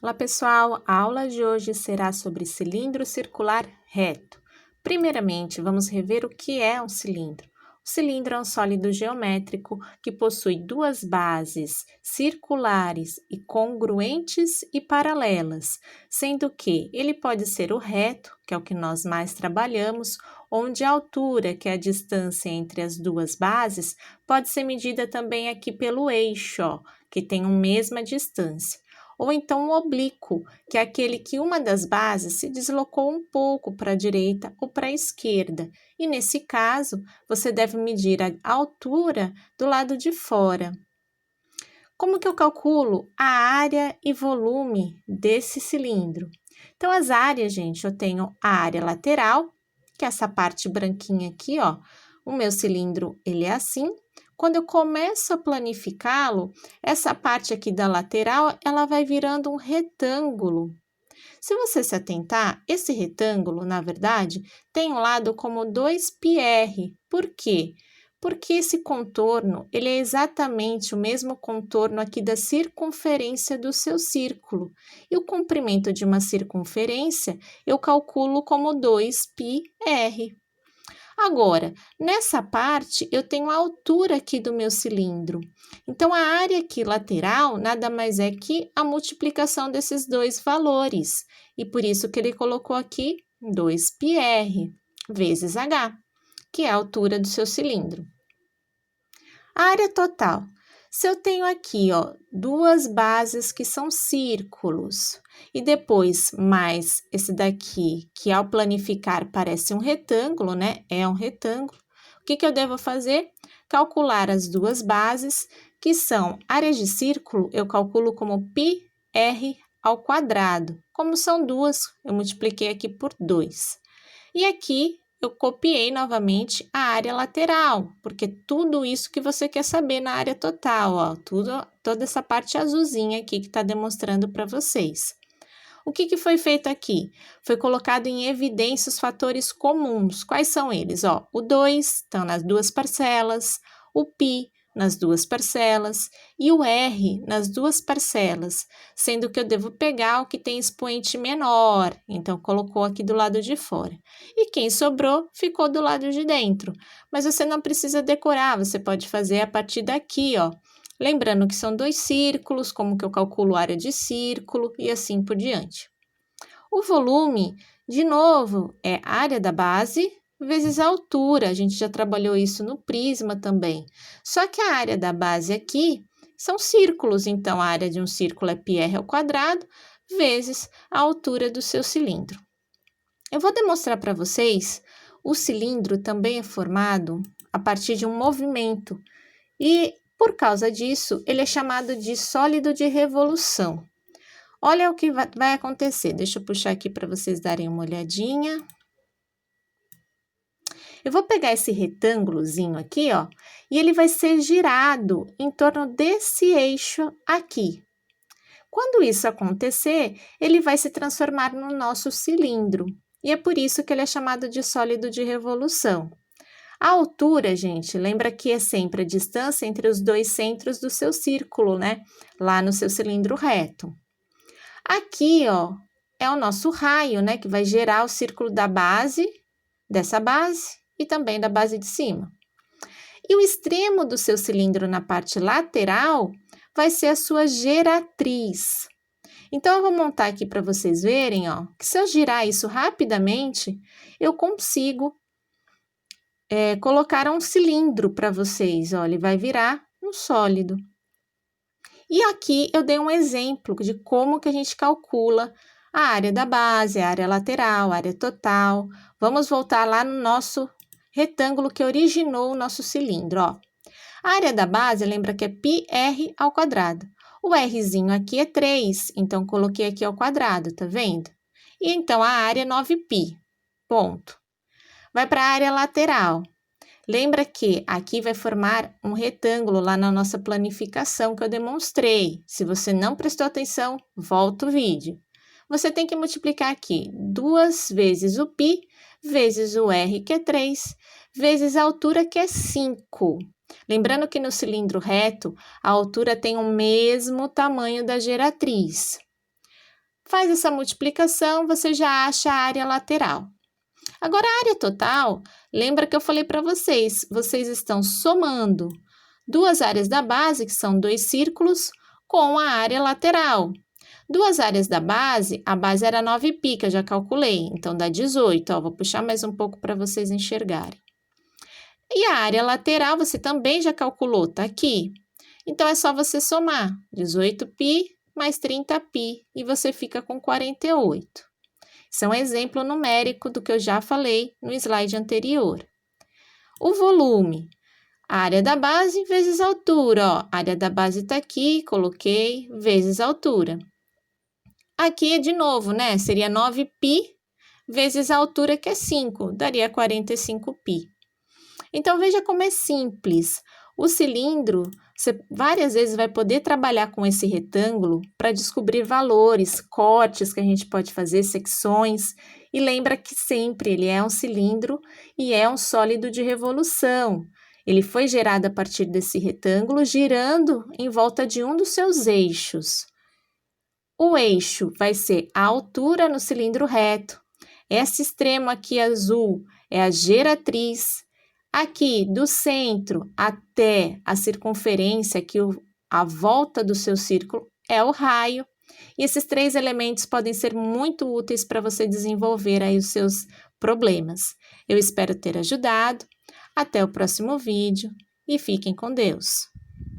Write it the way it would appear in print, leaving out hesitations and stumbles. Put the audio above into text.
Olá pessoal, a aula de hoje será sobre cilindro circular reto. Primeiramente, vamos rever o que é um cilindro. O cilindro é um sólido geométrico que possui duas bases circulares e congruentes e paralelas, sendo que ele pode ser o reto, que é o que nós mais trabalhamos, onde a altura, que é a distância entre as duas bases, pode ser medida também aqui pelo eixo, que tem a mesma distância. Ou então o oblíquo, que é aquele que uma das bases se deslocou um pouco para a direita ou para a esquerda. E nesse caso, você deve medir a altura do lado de fora. Como que eu calculo a área e volume desse cilindro? Então, as áreas, gente, eu tenho a área lateral, que é essa parte branquinha aqui, ó. O meu cilindro, ele é assim. Quando eu começo a planificá-lo, essa parte aqui da lateral, ela vai virando um retângulo. Se você se atentar, esse retângulo, na verdade, tem um lado como 2πr. Por quê? Porque esse contorno, ele é exatamente o mesmo contorno aqui da circunferência do seu círculo. E o comprimento de uma circunferência, eu calculo como 2πr. Agora, nessa parte, eu tenho a altura aqui do meu cilindro. Então, a área aqui lateral nada mais é que a multiplicação desses dois valores. E por isso que ele colocou aqui 2πr vezes h, que é a altura do seu cilindro. A área total. Se eu tenho aqui, ó, duas bases que são círculos, e depois mais esse daqui, que ao planificar parece um retângulo, né? É um retângulo. O que eu devo fazer? Calcular as duas bases, que são áreas de círculo, eu calculo como πr ao quadrado. Como são duas, eu multipliquei aqui por 2. E aqui, eu copiei novamente a área lateral, porque tudo isso que você quer saber na área total, ó, toda essa parte azulzinha aqui que está demonstrando para vocês. O que foi feito aqui? Foi colocado em evidência os fatores comuns. Quais são eles? Ó, o 2 estão nas duas parcelas, o π nas duas parcelas e o r nas duas parcelas, sendo que eu devo pegar o que tem expoente menor, então colocou aqui do lado de fora. E quem sobrou ficou do lado de dentro, mas você não precisa decorar, você pode fazer a partir daqui, ó. Lembrando que são dois círculos, como que eu calculo a área de círculo e assim por diante. O volume, de novo, é a área da base vezes a altura. A gente já trabalhou isso no prisma também. Só que a área da base aqui são círculos, então a área de um círculo é πr ao quadrado vezes a altura do seu cilindro. Eu vou demonstrar para vocês, o cilindro também é formado a partir de um movimento e, por causa disso, ele é chamado de sólido de revolução. Olha o que vai acontecer. Deixa eu puxar aqui para vocês darem uma olhadinha. Eu vou pegar esse retângulozinho aqui, ó, e ele vai ser girado em torno desse eixo aqui. Quando isso acontecer, ele vai se transformar no nosso cilindro. E é por isso que ele é chamado de sólido de revolução. A altura, gente, lembra que é sempre a distância entre os dois centros do seu círculo, né? Lá no seu cilindro reto. Aqui, ó, é o nosso raio, né? Que vai gerar o círculo da base, dessa base e também da base de cima. E o extremo do seu cilindro na parte lateral vai ser a sua geratriz. Então, eu vou montar aqui para vocês verem, ó, que se eu girar isso rapidamente, eu consigo colocar um cilindro para vocês, ó, ele vai virar um sólido. E aqui eu dei um exemplo de como que a gente calcula a área da base, a área lateral, a área total. Vamos voltar lá no nosso retângulo que originou o nosso cilindro, ó. A área da base, lembra que é πr ao quadrado. O rzinho aqui é 3, então coloquei aqui ao quadrado, tá vendo? E então a área é 9π, ponto. Vai para a área lateral. Lembra que aqui vai formar um retângulo lá na nossa planificação que eu demonstrei. Se você não prestou atenção, volta o vídeo. Você tem que multiplicar aqui 2 vezes o π, vezes o r, que é 3, vezes a altura, que é 5. Lembrando que no cilindro reto, a altura tem o mesmo tamanho da geratriz. Faz essa multiplicação, você já acha a área lateral. Agora, a área total, lembra que eu falei para vocês, vocês estão somando duas áreas da base, que são 2 círculos, com a área lateral. Duas áreas da base, a base era 9π, que eu já calculei, então dá 18, ó, vou puxar mais um pouco para vocês enxergarem. E a área lateral, você também já calculou, tá aqui. Então, é só você somar 18π mais 30π, e você fica com 48. Isso é um exemplo numérico do que eu já falei no slide anterior. O volume, a área da base vezes a altura, ó. A área da base está aqui, coloquei, vezes a altura. Aqui é de novo, né? Seria 9π vezes a altura, que é 5, daria 45π. Então, veja como é simples. O cilindro, você várias vezes vai poder trabalhar com esse retângulo para descobrir valores, cortes que a gente pode fazer, secções. E lembra que sempre ele é um cilindro e é um sólido de revolução. Ele foi gerado a partir desse retângulo, girando em volta de um dos seus eixos. O eixo vai ser a altura no cilindro reto. Esse extremo aqui azul é a geratriz. Aqui, do centro até a circunferência, aqui a volta do seu círculo, é o raio. E esses 3 elementos podem ser muito úteis para você desenvolver aí os seus problemas. Eu espero ter ajudado. Até o próximo vídeo e fiquem com Deus!